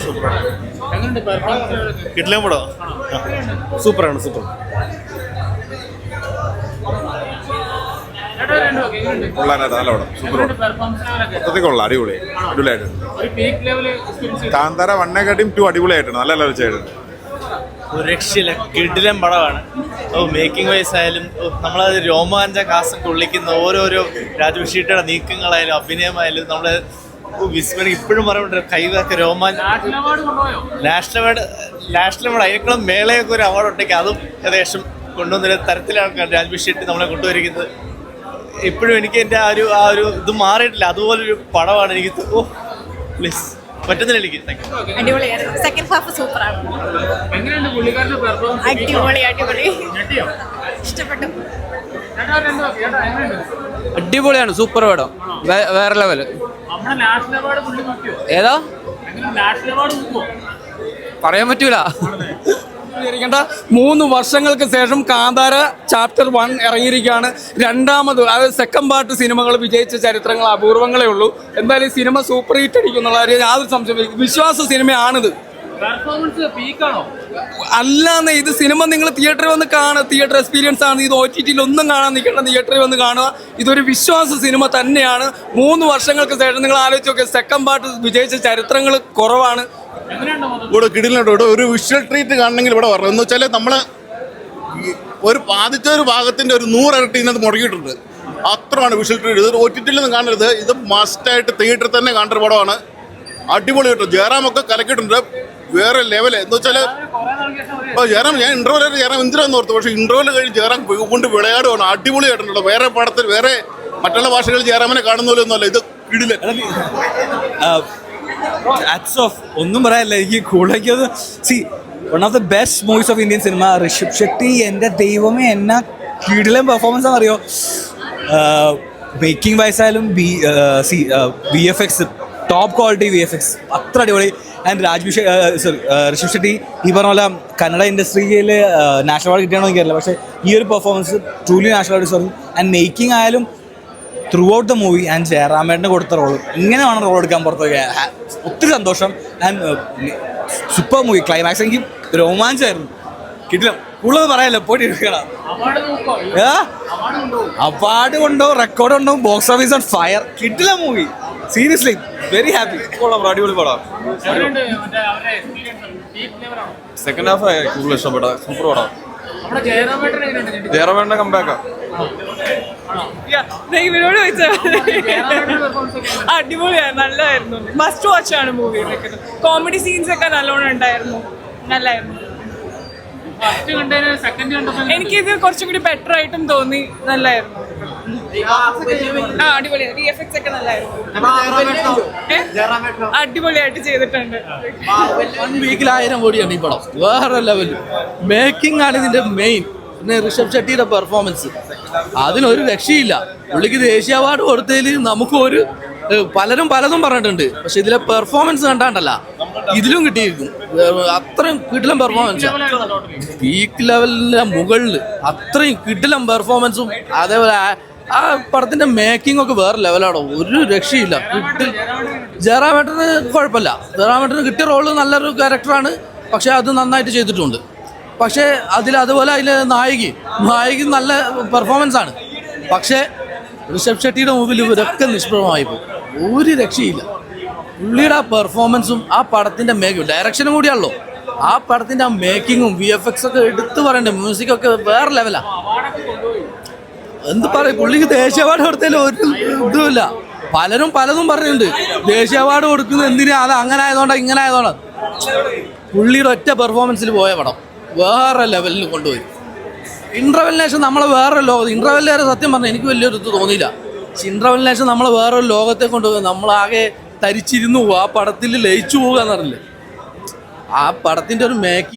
സൂപ്പറാണ്. കാന്താര 1-നെക്കാട്ടും 2 അടിപൊളിയായിട്ടുണ്ട്. നല്ല ലെവലായിട്ടുണ്ട്. ഒരു രക്ഷയില്ല, കിടിലൻ പടമാണ്. മേക്കിംഗ് വൈസ് ആയാലും നമ്മളത് രോമാഞ്ച കാസൊക്കെ ഉള്ളിക്കുന്ന ഓരോരോ രാജുഷീട്ടയുടെ നീക്കങ്ങളായാലും അഭിനയമായാലും നമ്മള് വിസ്മരം ഇപ്പോഴും പറയുന്നുണ്ട്. കൈവൊക്കെ രോമാഞ്ചം. നാഷണൽ അവാർഡ് അതിനേക്കാളും മേളയൊക്കെ ഒരു അവാർഡ് ഉണ്ടെങ്കിൽ അതും ഏകദേശം കൊണ്ടുവന്ന തരത്തിലാണ് രാജുഷീട്ട് നമ്മളെ കൊണ്ടുവരിക്കുന്നത്. ഇപ്പോഴും എനിക്ക് എൻ്റെ ആ ഒരു ഇത് മാറിയിട്ടില്ല. അതുപോലൊരു പടമാണ് എനിക്ക്. പ്ലീസ് പറ്റുന്നില്ല എനിക്ക്. അടിപൊളിയായിരുന്നു. സെക്കൻഡ് ഹാഫ് സൂപ്പറാണ്. ഇഷ്ടപ്പെട്ടു. അടിപൊളിയാണ്. സൂപ്പർ പടം. വേറെ ലെവല്. ഏതാ പറയാൻ പറ്റൂല. 3 വർഷങ്ങൾക്ക് ശേഷം കാന്താര ചാപ്റ്റർ 1 ഇറങ്ങിയിരിക്കുകയാണ്. രണ്ടാമത് അതായത് സെക്കൻഡ് പാർട്ട് സിനിമകൾ വിജയിച്ച ചരിത്രങ്ങൾ അപൂർവങ്ങളേ ഉള്ളൂ. എന്തായാലും സിനിമ സൂപ്പർ ഹിറ്റ് അടിക്കുന്നുള്ള യാതൊരു സംശയം. വിശ്വാസ സിനിമയാണിത്. അല്ലാന്ന് ഇത് സിനിമ നിങ്ങൾ തിയേറ്ററിൽ വന്ന് കാണുക. തിയേറ്റർ എക്സ്പീരിയൻസ് ആണ് ഇത്. OTT ഒന്നും കാണാൻ നിൽക്കേണ്ട, തിയേറ്ററിൽ വന്ന് കാണുക. ഇതൊരു വിശ്വാസ സിനിമ തന്നെയാണ്. 3 വർഷങ്ങൾക്ക് ശേഷം നിങ്ങൾ ആലോചിച്ച് നോക്കിയ സെക്കൻഡ് പാർട്ട് വിജയിച്ച ചരിത്രങ്ങൾ കുറവാണ്. ഇവിടെ കിടിലുണ്ട്. ഇവിടെ ഒരു വിഷ്വൽ ട്രീറ്റ് കാണണമെങ്കിൽ ഇവിടെ പറഞ്ഞു എന്ന് വെച്ചാൽ നമ്മൾ ആദ്യത്തെ ഒരു ഭാഗത്തിൻ്റെ ഒരു 100 ഇരട്ടി ഇതിനകത്ത് മുടങ്ങിയിട്ടുണ്ട്. അത്രയാണ് വിഷ്വൽ ട്രീറ്റ്. ഇത് OTT കാണരുത്. ഇത് മസ്റ്റായിട്ട് തിയേറ്ററിൽ തന്നെ കാണേണ്ട ഒരു പടമാണ്. അടിപൊളി കിട്ടും. ജയറാമൊക്കെ കലക്കിയിട്ടുണ്ട്. വേറെ ലെവല് എന്ന് വെച്ചാൽ ജയറാം ഞാൻ ഇന്റർവെൽ ജയറാം എന്തിനാന്ന് ഓർത്തു. പക്ഷേ ഇന്റർവെൽ കഴിഞ്ഞ് ജയറാം കൊണ്ട് വിളയാടുകയാണ്. അടിപൊളിയായിട്ടുണ്ടല്ലോ. വേറെ പടത്തിൽ വേറെ മറ്റുള്ള ഭാഷകളിൽ ജയറാമിനെ കാണുന്ന പോലെ ഒന്നുമല്ല. ഇത് കിടില. ഒന്നും പറയാനില്ല. എനിക്ക് കൂടുതൽ one of the best movies of Indian cinema. Rishabh Shetty എൻ്റെ ദൈവമേ എന്നാ കിടിലൻ പെർഫോമൻസ് ആണെന്നറിയോ. മേക്കിംഗ് വൈസ് ആയാലും VFX ടോപ്പ് ക്വാളിറ്റി VFX അത്ര അടിപൊളി. ആൻഡ് ഋഷഭ് ഷെട്ടി ഈ പറഞ്ഞ പോലെ കന്നഡ ഇൻഡസ്ട്രിയിൽ നാഷണൽ അവാർഡ് കിട്ടിയാണോ എനിക്കറിയില്ല. പക്ഷേ ഈ ഒരു പെർഫോമൻസ് ട്രൂലി നാഷണൽ അവാർഡ് പറഞ്ഞു. ആൻഡ് മേക്കിംഗ് ആയാലും throughout the movie. And ജയറാമേട്ടന് കൊടുത്ത റോള് ഇങ്ങനെ വേണം റോൾ എടുക്കാൻ പുറത്തൊക്കെ. ഒത്തിരി സന്തോഷം. And super movie. ക്ലൈമാക്സ് എനിക്ക് രോമാഞ്ചമായിരുന്നു. കിട്ടില്ല. കൂടുതൽ പറയാമല്ലോ. പോയിട്ട് എടുക്കണം. അവാർഡ് കൊണ്ടോ റെക്കോർഡ് കൊണ്ടോ ബോക്സ് ഓഫീസ് ഓൺ ഫയർ. കിട്ടില്ല മൂവി. Seriously very happy. അടിപൊളി പടം. സെക്കൻഡ് ഹാഫ് കൂടുതൽ ഇഷ്ടപ്പെട്ട സൂപ്പർ പടം. ജയറാമേട്ടൻ്റെ കംബാക്കാ. അടിപൊളിയായിരുന്നു. നല്ലതായിരുന്നു. മസ്റ്റ് വാച്ച് ആണ് മൂവി. കോമഡി സീൻസ് ഒക്കെ നല്ലോണം ഉണ്ടായിരുന്നു. നല്ലായിരുന്നു. എനിക്കിത് കുറച്ചും കൂടി ബെറ്റർ ആയിട്ടും തോന്നി. നല്ലായിരുന്നു. അടിപൊളിയാണ്. VFX ഒക്കെ നല്ലായിരുന്നു. അടിപൊളിയായിട്ട് ചെയ്തിട്ടുണ്ട്. 1 വീക്കിൽ 1000 കോടിയാണ് ഈ പടം. വേറെ ലെവൽ മേക്കിംഗ് ആണ് ഇതിന്റെ മെയിൻ. പിന്നെ ഋഷഭ് ഷെട്ടിയുടെ പെർഫോമൻസ് അതിനൊരു രക്ഷയില്ല. പുള്ളിക്ക് ദേശീയ അവാർഡ് കൊടുത്തതിൽ നമുക്ക് പലരും പലതും പറഞ്ഞിട്ടുണ്ട്. പക്ഷെ ഇതിലെ പെർഫോമൻസ് കണ്ടാണ്ടല്ല ഇതിലും കിട്ടിയിരിക്കും. അത്രയും കിടിലൻ പെർഫോമൻസ്. പീക്ക് ലെവലിന്റെ മുകളിൽ അത്രയും കിടിലൻ പെർഫോമൻസും അതേപോലെ ആ പടത്തിന്റെ മേക്കിംഗ് ഒക്കെ വേറെ ലെവലാണോ. ഒരു രക്ഷയില്ല. ജയറാമേട്ടന് കുഴപ്പമില്ല. ജയറാമേട്ടന് കിട്ടിയ റോള് നല്ലൊരു ക്യാരക്ടറാണ്. പക്ഷെ അത് നന്നായിട്ട് ചെയ്തിട്ടുണ്ട്. പക്ഷേ അതുപോലെ അതിലെ നായിക നല്ല പെർഫോമൻസ് ആണ്. പക്ഷേ ഋഷഭ് ഷെട്ടിയുടെ മുമ്പിൽ ഇവരൊക്കെ നിഷ്പ്രഭമായി പോകും. ഒരു രക്ഷയില്ല. പുള്ളിയുടെ ആ പെർഫോമൻസും ആ പടത്തിൻ്റെ ഡയറക്ഷനും കൂടിയാണല്ലോ. ആ പടത്തിൻ്റെ ആ മേക്കിങ്ങും VFX ഒക്കെ എടുത്തു പറയണ്ടേ. മ്യൂസിക്കൊക്കെ വേറെ ലെവലാണ്. എന്ത് പറയും. പുള്ളിക്ക് ദേശീയ അവാർഡ് കൊടുത്തതിൽ ഒരു ഇതുമില്ല. പലതും പറഞ്ഞിട്ടുണ്ട്. ദേശീയ അവാർഡ് കൊടുക്കുന്നത് എന്തിനാ, അത് അങ്ങനെ ആയതുകൊണ്ടാണ് ഇങ്ങനെ ആയതുകൊണ്ടാണ്. പുള്ളിയുടെ ഒറ്റ പെർഫോമൻസിൽ പോയ പടം വേറെ ലെവലിൽ കൊണ്ടുപോയി. ഇൻ്റർവെല്ലിന് ശേഷം നമ്മളെ വേറെ ലോകം. ഇൻ്റർവെല്ലിൽ വരെ സത്യം പറഞ്ഞാൽ എനിക്ക് വലിയൊരു ഇത് തോന്നിയില്ല. പക്ഷെ ഇൻ്റർവെല്ലിന് ശേഷം നമ്മളെ വേറൊരു ലോകത്തെ കൊണ്ടുപോയി നമ്മളാകെ തരിച്ചിരുന്നു പോകും. ആ പടത്തിൽ ലയിച്ചു പോകുക എന്നറിയില്ലേ. ആ പടത്തിൻ്റെ ഒരു മേക്കിംഗ്